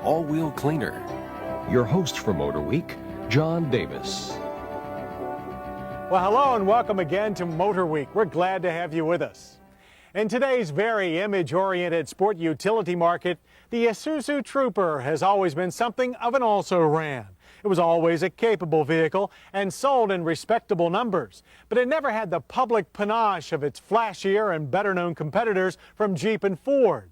all-wheel cleaner. Your host for Motor Week, John Davis. Well, hello and welcome again to Motor Week. We're glad to have you with us. In today's very image-oriented sport utility market, the Isuzu Trooper has always been something of an also-ran. It was always a capable vehicle and sold in respectable numbers, but it never had the public panache of its flashier and better-known competitors from Jeep and Ford.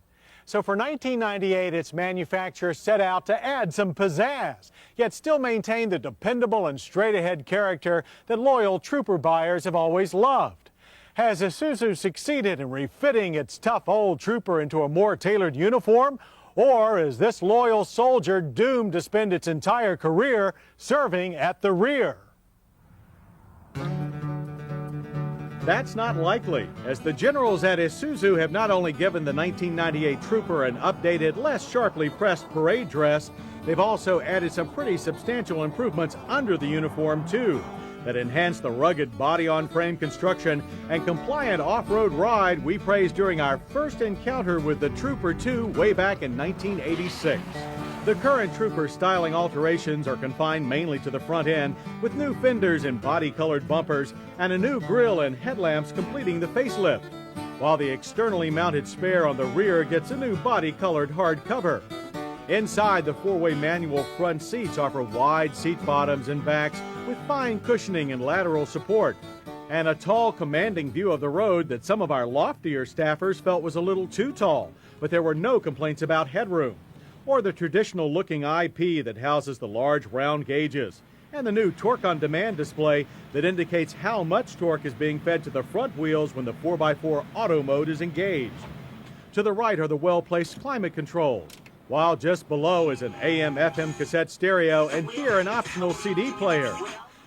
So for 1998, its manufacturer set out to add some pizzazz, yet still maintain the dependable and straight-ahead character that loyal Trooper buyers have always loved. Has Isuzu succeeded in refitting its tough old Trooper into a more tailored uniform? Or is this loyal soldier doomed to spend its entire career serving at the rear? That's not likely, as the generals at Isuzu have not only given the 1998 Trooper an updated, less sharply pressed parade dress, they've also added some pretty substantial improvements under the uniform too, that enhance the rugged body-on-frame construction and compliant off-road ride we praised during our first encounter with the Trooper 2 way back in 1986. The current Trooper styling alterations are confined mainly to the front end, with new fenders and body-colored bumpers and a new grille and headlamps completing the facelift, while the externally mounted spare on the rear gets a new body-colored hard cover. Inside, the four-way manual front seats offer wide seat bottoms and backs with fine cushioning and lateral support, and a tall, commanding view of the road that some of our loftier staffers felt was a little too tall, but there were no complaints about headroom, or the traditional-looking IP that houses the large round gauges, and the new Torque on Demand display that indicates how much torque is being fed to the front wheels when the 4x4 auto mode is engaged. To the right are the well-placed climate controls, while just below is an AM/FM cassette stereo and here an optional CD player.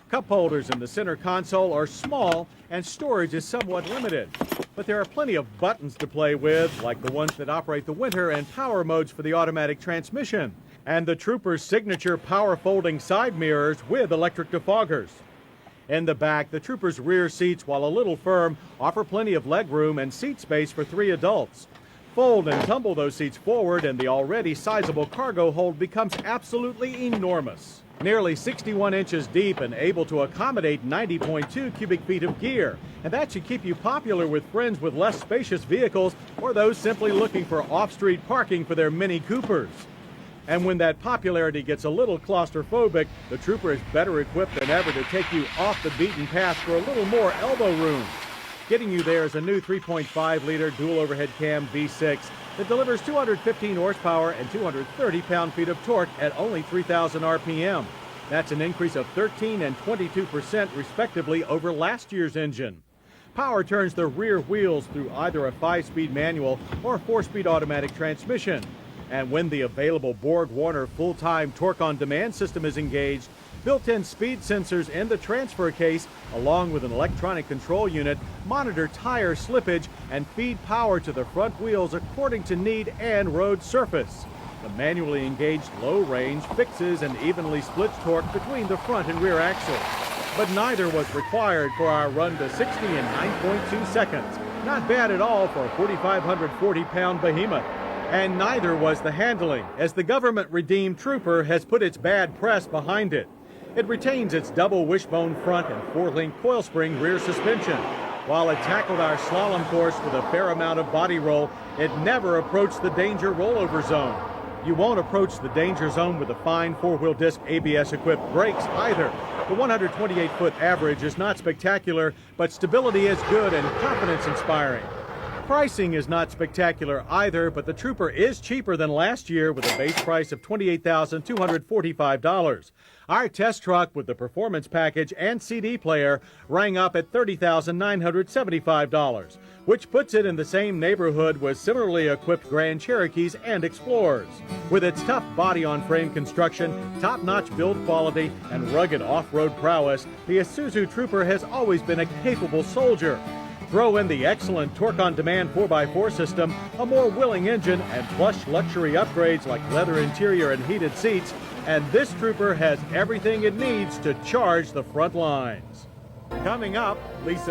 Cup holders in the center console are small and storage is somewhat limited, but there are plenty of buttons to play with, like the ones that operate the winter and power modes for the automatic transmission, and the Trooper's signature power folding side mirrors with electric defoggers. In the back, the Trooper's rear seats, while a little firm, offer plenty of legroom and seat space for 3 adults. Fold and tumble those seats forward and the already sizable cargo hold becomes absolutely enormous. Nearly 61 inches deep and able to accommodate 90.2 cubic feet of gear. And that should keep you popular with friends with less spacious vehicles or those simply looking for off-street parking for their Mini Coopers. And when that popularity gets a little claustrophobic, the Trooper is better equipped than ever to take you off the beaten path for a little more elbow room. Getting you there is a new 3.5-liter dual overhead cam V6 that delivers 215 horsepower and 230 pound-feet of torque at only 3,000 RPM. That's an increase of 13% and 22% respectively over last year's engine. Power turns the rear wheels through either a 5-speed manual or a 4-speed automatic transmission. And when the available Borg-Warner full-time torque-on-demand system is engaged, built-in speed sensors in the transfer case, along with an electronic control unit, monitor tire slippage and feed power to the front wheels according to need and road surface. The manually engaged low range fixes and evenly splits torque between the front and rear axles. But neither was required for our run to 60 in 9.2 seconds. Not bad at all for a 4,540-pound behemoth. And neither was the handling, as the government-redeemed Trooper has put its bad press behind it. It retains its double wishbone front and 4-link coil spring rear suspension. While it tackled our slalom course with a fair amount of body roll, it never approached the danger rollover zone. You won't approach the danger zone with the fine 4-wheel disc ABS-equipped brakes either. The 128-foot average is not spectacular, but stability is good and confidence-inspiring. Pricing is not spectacular either, but the Trooper is cheaper than last year with a base price of $28,245. Our test truck with the performance package and CD player rang up at $30,975, which puts it in the same neighborhood with similarly equipped Grand Cherokees and Explorers. With its tough body-on-frame construction, top-notch build quality, and rugged off-road prowess, the Isuzu Trooper has always been a capable soldier. Throw in the excellent torque-on-demand 4x4 system, a more willing engine, and plush luxury upgrades like leather interior and heated seats, and this Trooper has everything it needs to charge the front lines. Coming up, Lisa